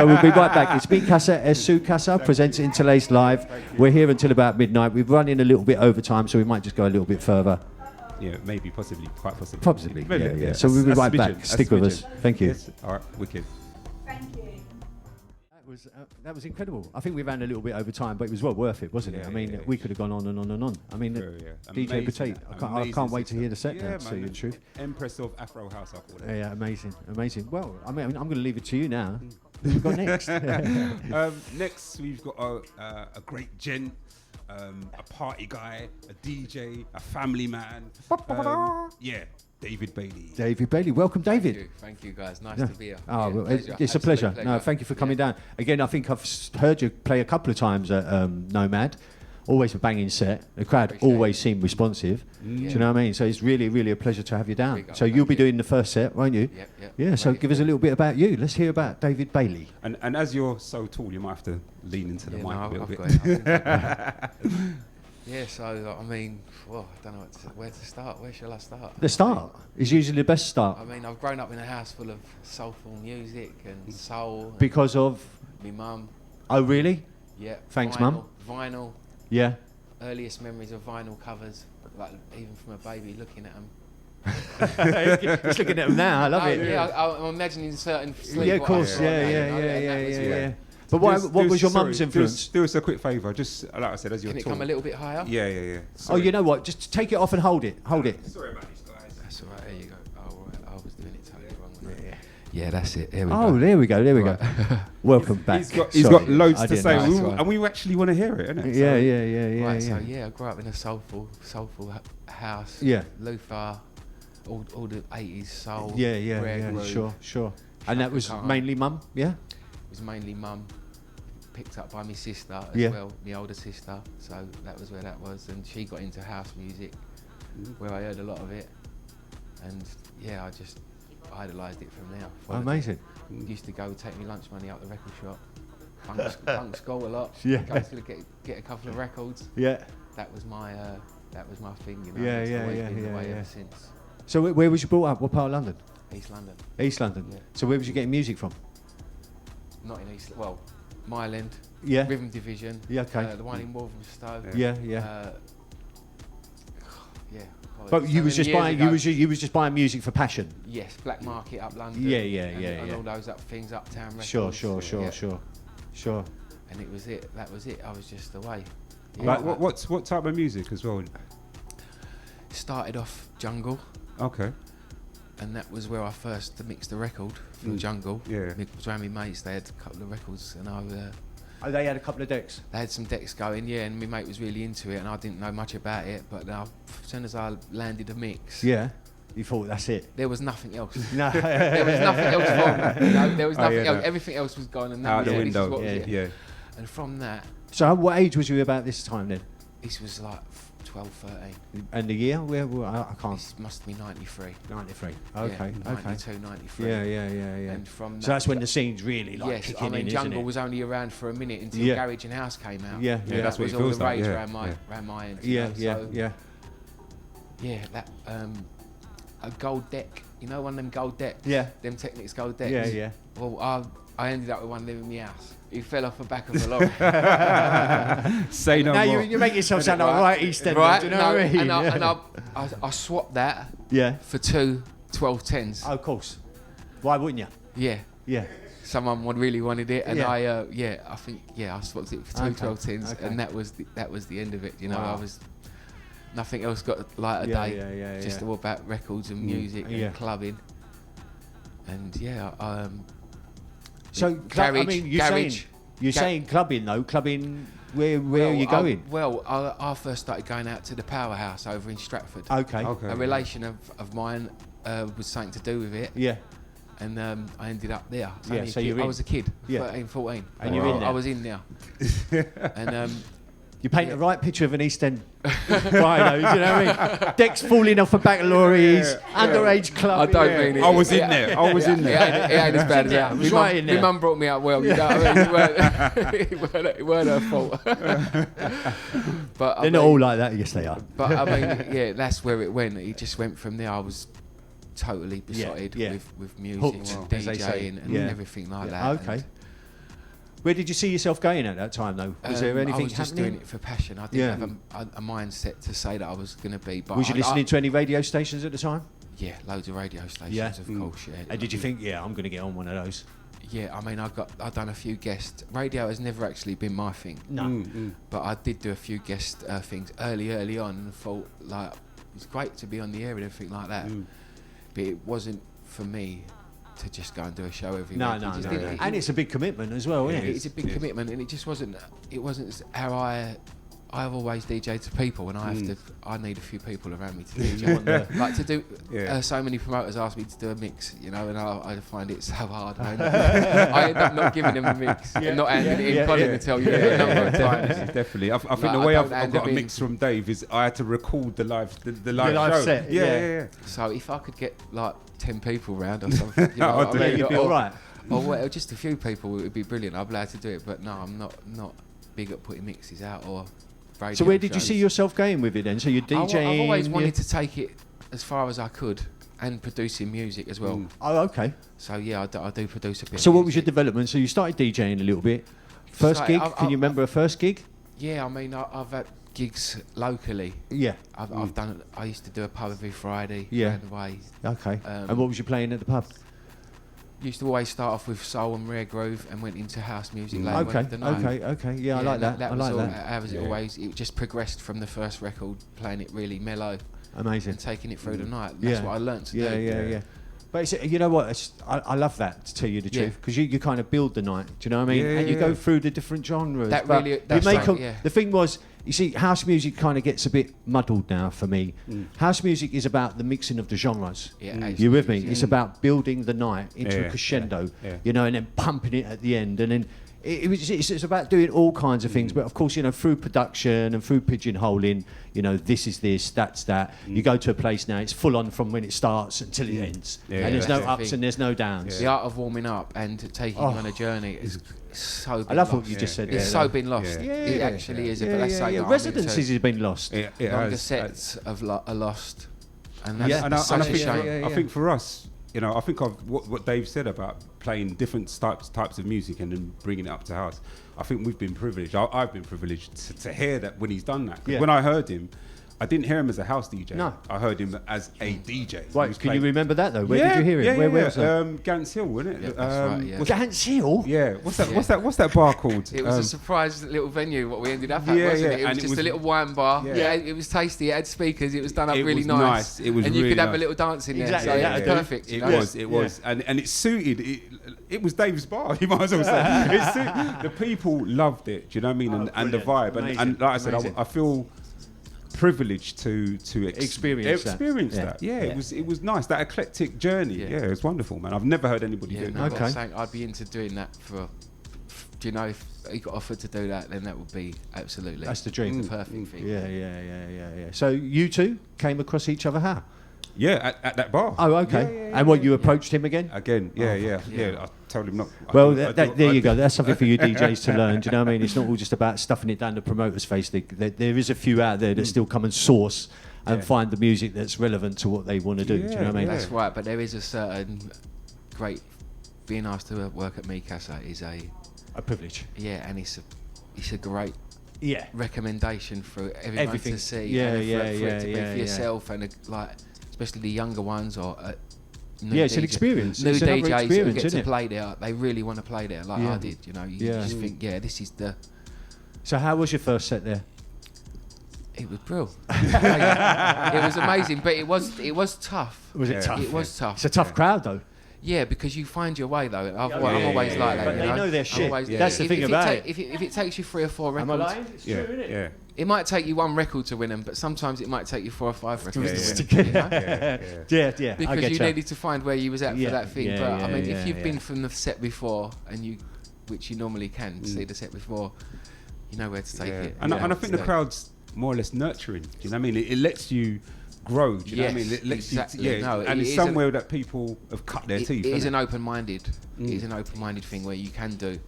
Speaker 1: we'll be right back. It's me, Casa Es Su Casa, presents InTeRLaceD Live. We're here until about midnight. We've run in a little bit over time, so we might just go a little bit further.
Speaker 2: Yeah, maybe, possibly, quite possibly.
Speaker 1: Possibly,
Speaker 2: Maybe,
Speaker 1: yeah. So we'll be right back.
Speaker 2: smidgen,
Speaker 1: Stick with us. Thank you.
Speaker 2: Yes. All right, wicked.
Speaker 3: Thank you.
Speaker 1: That was incredible. I think we ran a little bit over time, but it was well worth it, wasn't it? I mean, we could have gone on and on and on. I mean, DJ
Speaker 2: Amazing,
Speaker 1: Petite, I can't wait to hear the set now,
Speaker 2: Yeah,
Speaker 1: to tell you the truth.
Speaker 2: Empress of Afro House, I call it.
Speaker 1: Yeah, amazing. Well, I mean, I'm going to leave it to you now. Who we've got next?
Speaker 2: Next, we've got a great gent, a party guy, a DJ, a family man. David Bailey.
Speaker 1: David Bailey. Welcome, David.
Speaker 4: Thank you guys. Nice to be here.
Speaker 1: Oh,
Speaker 4: Yeah,
Speaker 1: well,
Speaker 4: pleasure.
Speaker 1: it's a pleasure.
Speaker 4: Absolute
Speaker 1: No, thank you for coming down. Again, I think I've heard you play a couple of times at Nomad. Always a banging set. The crowd
Speaker 4: Appreciate
Speaker 1: always seem responsive. Do you know what I mean? So it's really, really a pleasure to have you down.
Speaker 4: Big up,
Speaker 1: So you'll be
Speaker 4: thank you.
Speaker 1: doing the first set, won't you?
Speaker 4: Yep.
Speaker 1: Yeah, so
Speaker 4: Ready
Speaker 1: give us a little bit about you. Let's hear about David Bailey.
Speaker 2: And as you're so tall, you might have to lean into the mic a little
Speaker 4: I've
Speaker 2: bit.
Speaker 4: got it. Yeah, so I mean, I don't know where to start. Where shall I start?
Speaker 1: The start is usually the best start
Speaker 4: I mean, I've grown up in a house full of soulful music and soul.
Speaker 1: because of.
Speaker 4: My mum.
Speaker 1: Oh, really?
Speaker 4: Yeah.
Speaker 1: Thanks,
Speaker 4: vinyl,
Speaker 1: Mum.
Speaker 4: Vinyl.
Speaker 1: Yeah.
Speaker 4: Earliest memories of vinyl covers, like even from a baby looking at them.
Speaker 1: Just looking at them now, I love it.
Speaker 4: Yeah, I'm imagining certain. Sleep
Speaker 1: Yeah, of
Speaker 4: what I
Speaker 1: course.
Speaker 4: saw now, you know,
Speaker 1: Yeah.
Speaker 4: and that was where-
Speaker 1: But what was your mum's influence?
Speaker 2: Do us a quick favour, just like I said, as you're
Speaker 4: Can it
Speaker 2: tall.
Speaker 4: come a little bit higher?
Speaker 2: Yeah.
Speaker 1: Oh,
Speaker 2: Sorry.
Speaker 1: you know what? Just take it off and hold it. Hold it.
Speaker 2: Sorry about this, guys.
Speaker 4: That's all right. There you go. Oh, right. I was doing it totally wrong. Yeah, that's it. There we
Speaker 1: Oh,
Speaker 4: go.
Speaker 1: there we go. Welcome back.
Speaker 2: He's got loads
Speaker 1: I
Speaker 2: to
Speaker 1: didn't
Speaker 2: say,
Speaker 1: know.
Speaker 2: and we actually want to hear it, innit?
Speaker 1: Yeah.
Speaker 4: Right, so I grew up in a soulful house.
Speaker 1: Yeah.
Speaker 4: Luther, all the 80s soul.
Speaker 1: Yeah,
Speaker 4: groove,
Speaker 1: sure. And that was
Speaker 4: Khan.
Speaker 1: mainly mum, yeah?
Speaker 4: It was mainly mum, picked up by my sister as well, my older sister. So that was where that was, and she got into house music, where I heard a lot of it, and yeah, I just idolised it from there.
Speaker 1: Amazing.
Speaker 4: Used to go take me lunch money out the record shop, bunk school a lot.
Speaker 1: Yeah.
Speaker 4: Go to get a couple of records.
Speaker 1: Yeah.
Speaker 4: That was my thing, you know.
Speaker 1: Yeah,
Speaker 4: It's
Speaker 1: yeah,
Speaker 4: always
Speaker 1: yeah,
Speaker 4: been the
Speaker 1: yeah,
Speaker 4: way
Speaker 1: yeah.
Speaker 4: ever since.
Speaker 1: So where was you brought up? What part of London?
Speaker 4: East London.
Speaker 1: East London.
Speaker 4: Yeah.
Speaker 1: So where was you getting music from?
Speaker 4: Not in East. Well, Mile End.
Speaker 1: Yeah.
Speaker 4: Rhythm Division.
Speaker 1: Yeah, okay.
Speaker 4: The one in Walthamstow.
Speaker 1: Yeah.
Speaker 4: Yeah.
Speaker 1: But you was just buying. You was just buying music for passion.
Speaker 4: Yes, Black Market up London.
Speaker 1: Yeah.
Speaker 4: And all those things, Uptown Records.
Speaker 1: Sure.
Speaker 4: And it was it. That was it. I was just away. Yeah,
Speaker 2: Like what type of music as well?
Speaker 4: Started off jungle.
Speaker 2: Okay.
Speaker 4: And that was where I first mixed the record for jungle.
Speaker 2: Yeah.
Speaker 4: Because around my mates, they had a couple of records, and
Speaker 1: Oh, they had a couple of decks.
Speaker 4: they had some decks going, and my mate was really into it, and I didn't know much about it. But as soon as I landed a mix,
Speaker 1: Yeah. You thought that's it.
Speaker 4: there was nothing else.
Speaker 1: No.
Speaker 4: There was nothing else wrong. You know, there was nothing else.
Speaker 2: no.
Speaker 4: Everything else was gone, and
Speaker 2: Out the
Speaker 4: this is
Speaker 2: window.
Speaker 4: what was it.
Speaker 2: Yeah.
Speaker 4: And from that,
Speaker 1: So what age was you about this time then?
Speaker 4: this was like 12, 13.
Speaker 1: And the year? Where I can't.
Speaker 4: This must be 93.
Speaker 1: 93.
Speaker 4: Yeah,
Speaker 1: Okay.
Speaker 4: 92, 93.
Speaker 1: Yeah.
Speaker 4: And from
Speaker 1: So that's when the scene's really like
Speaker 4: yes,
Speaker 1: kicking
Speaker 4: I mean,
Speaker 1: in,
Speaker 4: jungle
Speaker 1: isn't it?
Speaker 4: was only around for a minute until
Speaker 1: Yeah.
Speaker 4: Garage and House came out.
Speaker 1: Yeah.
Speaker 2: that's what
Speaker 4: was
Speaker 2: it
Speaker 4: all
Speaker 2: feels
Speaker 4: the
Speaker 2: like,
Speaker 4: rage
Speaker 2: yeah,
Speaker 4: around my end. you know, so,
Speaker 1: Yeah.
Speaker 4: that a gold deck. You know, one of them gold decks.
Speaker 1: Yeah.
Speaker 4: Them Technics gold decks.
Speaker 1: Yeah.
Speaker 4: Well, I ended up with one of them in my house. He fell off the back of a lorry.
Speaker 2: Say no
Speaker 1: Now
Speaker 2: more.
Speaker 1: you make yourself sound like right East End.
Speaker 4: Right?
Speaker 1: Do you know what I mean?
Speaker 4: And I swapped that
Speaker 1: Yeah.
Speaker 4: for two 1210s.
Speaker 1: Oh, of course. Why wouldn't you?
Speaker 4: Yeah. Someone really wanted it, and
Speaker 1: Yeah.
Speaker 4: I think I swapped it for two
Speaker 1: Okay,
Speaker 4: 1210s,
Speaker 1: okay.
Speaker 4: and that was the end of it. You know,
Speaker 1: Wow.
Speaker 4: I was nothing else got light of day.
Speaker 1: Yeah.
Speaker 4: Just all about records and music
Speaker 1: Yeah.
Speaker 4: and clubbing, and
Speaker 1: So,
Speaker 4: Garage,
Speaker 1: I mean,
Speaker 4: garage.
Speaker 1: you're saying clubbing though. Clubbing, where are you going?
Speaker 4: I first started going out to the Powerhouse over in Stratford.
Speaker 1: Okay.
Speaker 4: A relation of mine was something to do with it,
Speaker 1: Yeah.
Speaker 4: and I ended up there.
Speaker 1: Yeah, so you're in.
Speaker 4: I was a kid,
Speaker 1: Yeah.
Speaker 4: 13, 14.
Speaker 1: And you're in there.
Speaker 4: I was in there. And
Speaker 1: You paint the right picture of an East End rhino, do you know what I mean? Decks falling off the back of lorries, underage club.
Speaker 4: I don't mean it.
Speaker 2: I was in there. I was in there.
Speaker 4: It ain't as bad as that.
Speaker 1: It was right in there.
Speaker 4: My mum brought me up well. You know what I mean? It weren't her fault. But
Speaker 1: They're not all like that. Yes, they are.
Speaker 4: But I mean, that's where it went. It just went from there. I was totally besotted
Speaker 1: yeah.
Speaker 4: with music
Speaker 1: Hooked,
Speaker 4: and
Speaker 1: as they say.
Speaker 4: DJing and
Speaker 1: Yeah.
Speaker 4: everything like that.
Speaker 1: Okay.
Speaker 4: And,
Speaker 1: Where did you see yourself going at that time, though? Was there anything
Speaker 4: I was just
Speaker 1: happening?
Speaker 4: doing it for passion. I didn't have a mindset to say that I was going to be. But
Speaker 1: Was you listening to any radio stations at the time?
Speaker 4: Yeah, loads of radio stations,
Speaker 1: Yeah.
Speaker 4: of course. Yeah.
Speaker 1: And did you think, I'm going to get on one of those?
Speaker 4: Yeah, I mean, I've done a few guest. Radio has never actually been my thing.
Speaker 1: No.
Speaker 4: But I did do a few guest things early on, and thought like it's great to be on the air and everything like that. But it wasn't for me to just go and do a show every
Speaker 1: No.
Speaker 4: week. It just didn't-
Speaker 1: And it's a big commitment as well, isn't it?
Speaker 4: It's a big commitment, and it just wasn't. It wasn't how I've always DJed to people, and I need a few people around me to DJ. Like to do. So many promoters ask me to do a mix, and I find it so hard. I end up not giving them a mix, and not handing it in. Colin will tell you a number of times.
Speaker 2: Definitely. I think
Speaker 4: Like,
Speaker 2: the way
Speaker 4: I
Speaker 2: I've
Speaker 4: don't
Speaker 2: got a
Speaker 4: hand
Speaker 2: mix from Dave is I had to record the live
Speaker 1: live
Speaker 2: show.
Speaker 1: set,
Speaker 2: Yeah.
Speaker 4: So if I could get like 10 people round or something, you know,
Speaker 2: I'd do it.
Speaker 1: You'd be all right.
Speaker 4: or well, just a few people, it would be brilliant. I'd be able to do it, but no, I'm not big at putting mixes out or radio
Speaker 1: So where did you
Speaker 4: shows.
Speaker 1: see yourself going with it then? So you're DJing?
Speaker 4: I've always wanted to take it as far as I could, and producing music as well.
Speaker 1: Oh, okay.
Speaker 4: So yeah, I do produce a bit.
Speaker 1: So
Speaker 4: of
Speaker 1: what was your
Speaker 4: music.
Speaker 1: development? So you started DJing a little bit. First
Speaker 4: Started-
Speaker 1: gig? Can you remember a first gig?
Speaker 4: Yeah, I mean, I've had gigs locally.
Speaker 1: Yeah.
Speaker 4: I've done. I used to do a pub every Friday.
Speaker 1: Yeah.
Speaker 4: Round the way.
Speaker 1: Okay.
Speaker 4: Um,
Speaker 1: And what was you playing at the pub?
Speaker 4: Used to always start off with soul and rare groove, and went into house music later on
Speaker 1: Okay.
Speaker 4: in the night.
Speaker 1: Okay. Yeah, I like that. I
Speaker 4: was
Speaker 1: like
Speaker 4: all,
Speaker 1: that.
Speaker 4: How was it always? It just progressed from the first record, playing it really mellow
Speaker 1: Amazing.
Speaker 4: and taking it through the night. That's what I learnt to do.
Speaker 1: Yeah. But it's, you know what? I love that, to tell you the
Speaker 4: Yeah.
Speaker 1: truth, because you kind of build the night. Do you know what I mean?
Speaker 2: Yeah,
Speaker 1: and you
Speaker 2: yeah.
Speaker 1: go through the different genres.
Speaker 4: That
Speaker 1: but
Speaker 4: really-
Speaker 1: you
Speaker 4: that's
Speaker 1: make
Speaker 4: right,
Speaker 1: 'em-
Speaker 4: yeah.
Speaker 1: The thing was, you see, house music kind of gets a bit muddled now for me. House music is about the mixing of the genres. You with me? It's about building the night into a crescendo, you know, and then pumping it at the end, and then it's about doing all kinds of things. But of course, you know, through production and through pigeonholing, you know, this is this, that's that. You go to a place now, it's full on from when it starts until it ends, and there's no ups and there's no downs.
Speaker 4: The art of warming up and taking you on a journey is so been
Speaker 1: I love
Speaker 4: lost.
Speaker 1: what you just said.
Speaker 4: It's so been lost. It actually is. But that's
Speaker 1: Residencies has been lost.
Speaker 4: Longer sets are lost, and that's
Speaker 2: and
Speaker 4: such a shame.
Speaker 2: I think for us, you know, I think of what Dave said about playing different types of music and then bringing it up to house. I think we've been privileged. I've been privileged to hear that when he's done that. When I heard him, I didn't hear him as a house DJ.
Speaker 1: No.
Speaker 2: I heard him as a DJ.
Speaker 1: Right, can you remember that though? Where did you hear him? Where was that?
Speaker 2: Gants Hill, wasn't it?
Speaker 4: Yeah, that's right,
Speaker 1: Gants Hill?
Speaker 2: Yeah. What's that bar called?
Speaker 4: It was a surprise little venue what we ended up at, wasn't it? It was just a little wine bar. Yeah, it was tasty. It had speakers. It was done up really nice.
Speaker 2: It was
Speaker 4: and
Speaker 2: really
Speaker 4: you could have
Speaker 2: nice.
Speaker 4: a little dance in there.
Speaker 1: Exactly,
Speaker 4: So
Speaker 1: yeah,
Speaker 4: it was perfect.
Speaker 2: It was. And it suited. It was Dave's bar. You might as well say. The people loved it. Do you know what I mean? And the vibe. And like I said, I feel privileged to experience that. Yeah, it was nice. That eclectic journey. Yeah, it was wonderful, man. I've never heard anybody do that.
Speaker 1: Okay.
Speaker 4: Saying I'd be into doing that for. Do you know, if he got offered to do that, then that would be absolutely.
Speaker 1: That's the dream.
Speaker 4: The perfect thing.
Speaker 1: Yeah. So you two came across each other how?
Speaker 2: Yeah, at that bar.
Speaker 1: Oh, okay. And what, you approached him again?
Speaker 2: Again, yeah. I told him not.
Speaker 1: Well, there you go. That's something for you DJs to learn. Do you know what I mean? It's not all just about stuffing it down the promoter's face. There is a few out there that still come and source and find the music that's relevant to what they want to do. Do you know what I mean?
Speaker 4: That's right, but there is a certain great. Being asked to work at me, Casa, is a
Speaker 1: privilege.
Speaker 4: Yeah, and it's a great recommendation for everyone to see.
Speaker 1: For
Speaker 4: it to be for yourself and like especially the younger ones or.
Speaker 1: It's an experience.
Speaker 4: New
Speaker 1: it's
Speaker 4: DJs who get to
Speaker 1: it?
Speaker 4: play there, they really want to play there, like I did. You know, you just think, this is the.
Speaker 1: So how was your first set there?
Speaker 4: It was brilliant. It was amazing, but it was tough.
Speaker 1: Was it tough?
Speaker 4: It was tough.
Speaker 1: It's a tough crowd though.
Speaker 4: Yeah, because you find your way though. I'm always like that.
Speaker 1: But they know their shit.
Speaker 4: Always,
Speaker 1: That's the thing about it.
Speaker 4: If it takes you 3 or 4 records,
Speaker 1: am I lying? It's true, isn't it?
Speaker 2: Yeah.
Speaker 4: It might take you 1 record to win them, but sometimes it might take you 4 or 5 records.
Speaker 1: Yeah.
Speaker 4: Because you needed to find where you was at for that thing.
Speaker 1: Yeah,
Speaker 4: but I mean,
Speaker 1: yeah,
Speaker 4: if you've been from the set before and which you normally can see the set before, you know where to take it.
Speaker 2: And I think the crowd's more or less nurturing. Do you know what I mean? It lets you grow. Do you know what I mean? It lets you. No, and it's somewhere that people have cut their teeth.
Speaker 4: It is an open-minded. It is an open-minded thing where you can do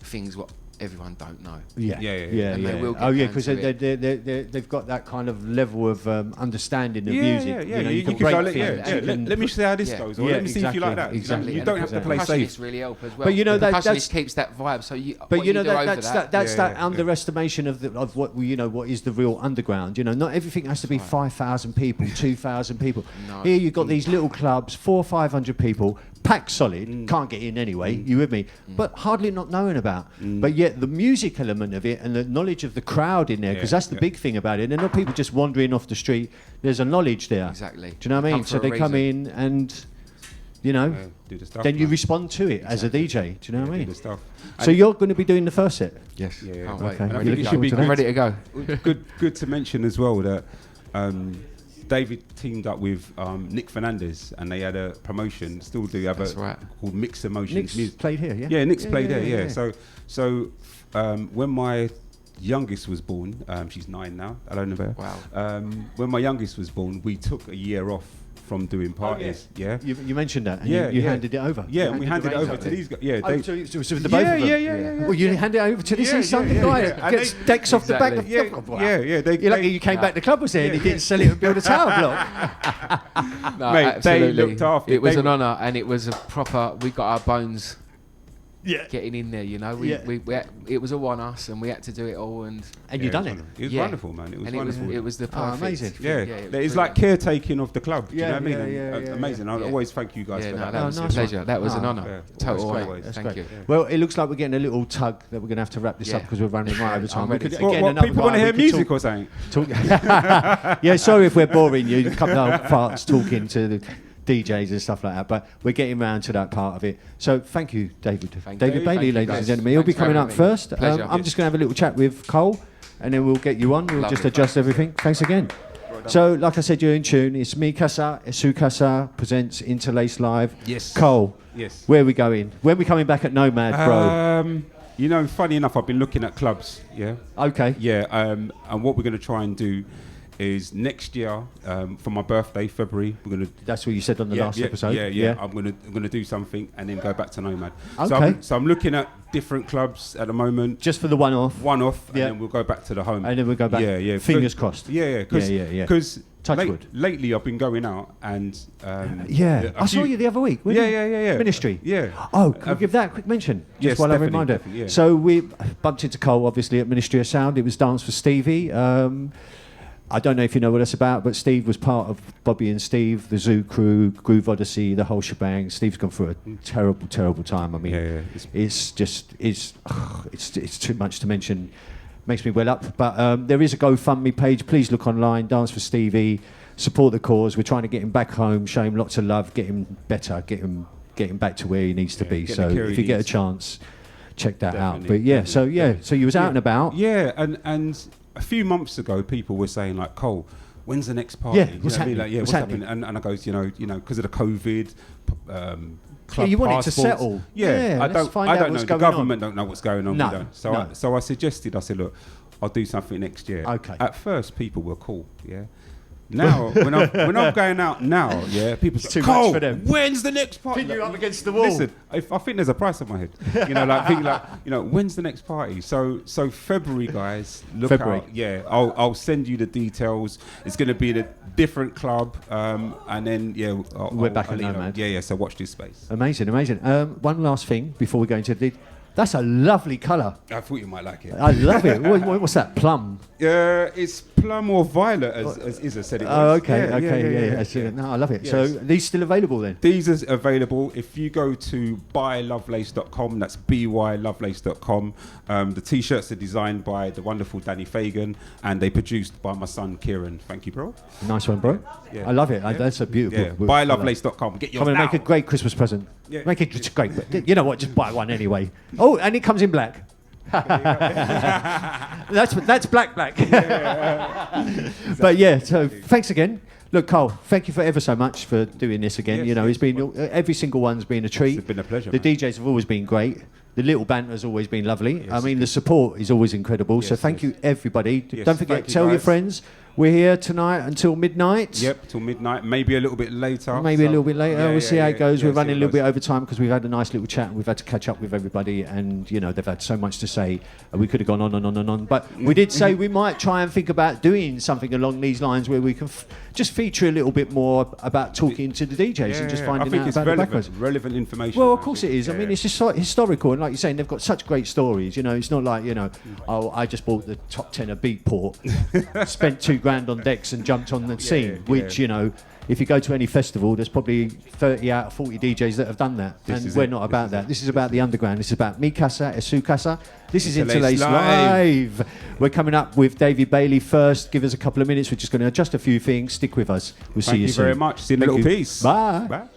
Speaker 4: things what everyone don't know.
Speaker 1: Yeah.
Speaker 4: And they will get
Speaker 1: because they've got that kind of level of understanding of music.
Speaker 2: Yeah.
Speaker 1: You
Speaker 2: can
Speaker 1: break
Speaker 2: go,
Speaker 1: things.
Speaker 2: let me see how this goes, or let me see if you like that.
Speaker 1: Exactly.
Speaker 2: You don't have to play safe.
Speaker 4: Really help as well.
Speaker 1: But you know
Speaker 4: the
Speaker 1: that
Speaker 4: keeps that vibe. So
Speaker 1: that's that underestimation of what what is the real underground. You know, not everything has to be 5,000 people, 2,000 people.
Speaker 4: No.
Speaker 1: Here you've got these little clubs, 400 or 500 people. Packed solid, can't get in anyway, you with me, but hardly not knowing about. But yet the music element of it and the knowledge of the crowd in there, because that's the big thing about it. They're not people just wandering off the street, there's a knowledge there.
Speaker 4: Exactly.
Speaker 1: Do you know what I mean? So they come in and,
Speaker 2: do the stuff,
Speaker 1: then you respond to it as a DJ. Do you know what I mean?
Speaker 2: Do the stuff.
Speaker 1: So you're going to be doing the first set?
Speaker 4: Yes.
Speaker 2: Can't
Speaker 4: wait.
Speaker 2: And I think it should be
Speaker 4: I'm ready to go.
Speaker 2: Good to mention as well that David teamed up with Nick Fernandez, and they had a promotion. Still do have called Mix Emotions.
Speaker 1: Nick's played here, yeah.
Speaker 2: Yeah, Nick's played there. Yeah. So when my youngest was born, she's 9 now. I don't know her.
Speaker 4: Wow.
Speaker 2: When my youngest was born, we took a year off from doing parties. You
Speaker 1: mentioned that. And you handed it over.
Speaker 2: Yeah, and we handed it over to these guys. Yeah,
Speaker 1: so the both of them.
Speaker 2: Yeah.
Speaker 1: Well, you hand it over to this son guy that gets decks off the back of
Speaker 2: Yeah.
Speaker 1: You're lucky you came back. The club was there and he didn't sell it and build a tower block.
Speaker 4: No,
Speaker 2: mate,
Speaker 4: absolutely.
Speaker 2: they looked after it.
Speaker 4: It was an honour, and it was a proper. We got our bones.
Speaker 1: Yeah.
Speaker 4: Getting in there, we it was all on us, and we had to do it all, and
Speaker 1: you done it.
Speaker 2: It was wonderful, man. It was wonderful.
Speaker 4: It was the perfect.
Speaker 1: Amazing.
Speaker 2: It's like caretaking of the club. Do you know what I mean?
Speaker 1: Yeah,
Speaker 2: amazing. I always thank you guys for that.
Speaker 4: That was a pleasure. That was an honour. Total honour. Thank you.
Speaker 1: Well, it looks like we're getting a little tug that we're going to have to wrap this up because we're running right over time.
Speaker 2: People want to hear music or something?
Speaker 1: Yeah, sorry if we're boring you. A couple of farts talking to the DJs and stuff like that, but we're getting round to that part of it. So thank you, David. David Bailey, ladies and gentlemen. He'll be coming up first. I'm just going to have a little chat with Cole. and then we'll get you on. We'll
Speaker 4: Lovely,
Speaker 1: just adjust everything. Thanks again. So, like I said, you're in tune. It's me, Casa Es Su Casa presents InTeRLaceD Live.
Speaker 2: Yes.
Speaker 1: Cole.
Speaker 2: Yes.
Speaker 1: Where are we going? When are we coming back at Nomad, bro?
Speaker 2: You know, funny enough, I've been looking at clubs. Yeah.
Speaker 1: Okay.
Speaker 2: Yeah. And what we're going to try and do is next year, for my birthday, February, we're going to.
Speaker 1: That's what you said on the last episode.
Speaker 2: Yeah. I'm going to do something and then go back to Nomad.
Speaker 1: Okay.
Speaker 2: So I'm looking at different clubs at the moment.
Speaker 1: Just for the one-off.
Speaker 2: And then we'll go back to the home.
Speaker 1: And then we'll go back.
Speaker 2: Yeah.
Speaker 1: Fingers crossed.
Speaker 2: Yeah. Because lately I've been going out and.
Speaker 1: I saw you the other week.
Speaker 2: Yeah.
Speaker 1: Ministry.
Speaker 2: Yeah.
Speaker 1: Oh, can we give that a quick mention? Just while I remind her.
Speaker 2: Yeah.
Speaker 1: So we bumped into Cole, obviously, at Ministry of Sound. It was Dance for Stevie. I don't know if you know what that's about, but Steve was part of Bobby and Steve, the Zoo Crew, Groove Odyssey, the whole shebang. Steve's gone through a terrible, terrible time. I mean, it's too much to mention. Makes me well up. But there is a GoFundMe page. Please look online. Dance for Stevie. Support the cause. We're trying to get him back home, show him lots of love, get him better, get him back to where he needs to be. So if you get a chance, check that out. But so you was out and about.
Speaker 2: Yeah, and a few months ago, people were saying like, Cole, when's the next party?
Speaker 1: Yeah, what's happening?
Speaker 2: What's happening? And I goes, you know, because of the COVID. Club
Speaker 1: you want
Speaker 2: passports.
Speaker 1: it to settle.
Speaker 2: I don't know. The government don't know what's going on.
Speaker 1: No,
Speaker 2: we don't. So I suggested. I said, look, I'll do something next year.
Speaker 1: Okay.
Speaker 2: At first, people were cool. Yeah. Now, when I'm going out now, people say, Cole, much for them. When's the next party?
Speaker 1: Pin you up against the wall.
Speaker 2: Listen, I think there's a price on my head. When's the next party? So February, guys, look out. Yeah, I'll send you the details. It's going to be in a different club, and then
Speaker 1: we're back at Nomad.
Speaker 2: Yeah. So watch this space.
Speaker 1: Amazing. One last thing before we go into the. That's a lovely colour.
Speaker 2: I thought you might like it.
Speaker 1: I love it. What's that? Plum?
Speaker 2: It's plum or violet, as Isa said it was.
Speaker 1: Oh, okay. Yeah. No, I love it. Yes. So these still available then?
Speaker 2: These are available. If you go to buylovelace.com, that's bylovelace.com. The T-shirts are designed by the wonderful Danny Fagan, and they produced by my son Kieran. Thank you, bro.
Speaker 1: Nice one, bro. Yeah. I love it. Yeah. That's a beautiful.
Speaker 2: Yeah. Buylovelace.com. Get yours now.
Speaker 1: Make a great Christmas present. Yeah. Make it just great. You know what? Just buy one anyway. Oh, and it comes in black. that's black. But so thanks again. Look, Cole, thank you for ever so much for doing this again.
Speaker 2: Yes,
Speaker 1: it's been every single one's been a treat.
Speaker 2: It's been a pleasure.
Speaker 1: The DJs have always been great. The little banter's always been lovely. Yes, I mean, the support is always incredible. Yes, so thank you, everybody. Yes, don't forget, tell your friends. We're here tonight until midnight.
Speaker 2: Yep, till midnight. Maybe a little bit later.
Speaker 1: We'll see how it goes. We're running a little bit over time because we've had a nice little chat and we've had to catch up with everybody. And, they've had so much to say. We could have gone on and on and on. But we did say we might try and think about doing something along these lines where we can just feature a little bit more about talking to the DJs and just finding out about the backwards.
Speaker 2: Relevant information.
Speaker 1: Well, of course it is. I mean, it's just historical. And like you're saying, they've got such great stories. It's not like, I just bought the top 10 of Beatport, spent $2,000 on decks and jumped on the scene, which, if you go to any festival, there's probably 30 out of 40 DJs that have done that. And we're not about that. This is about the underground. This is about me, Casa Es Su Casa. This is InTeRLaceD Live. We're coming up with David Bailey first. Give us a couple of minutes. We're just going to adjust a few things. Stick with us. We'll see you soon.
Speaker 2: Thank you very much. See you in a little piece.
Speaker 1: Bye.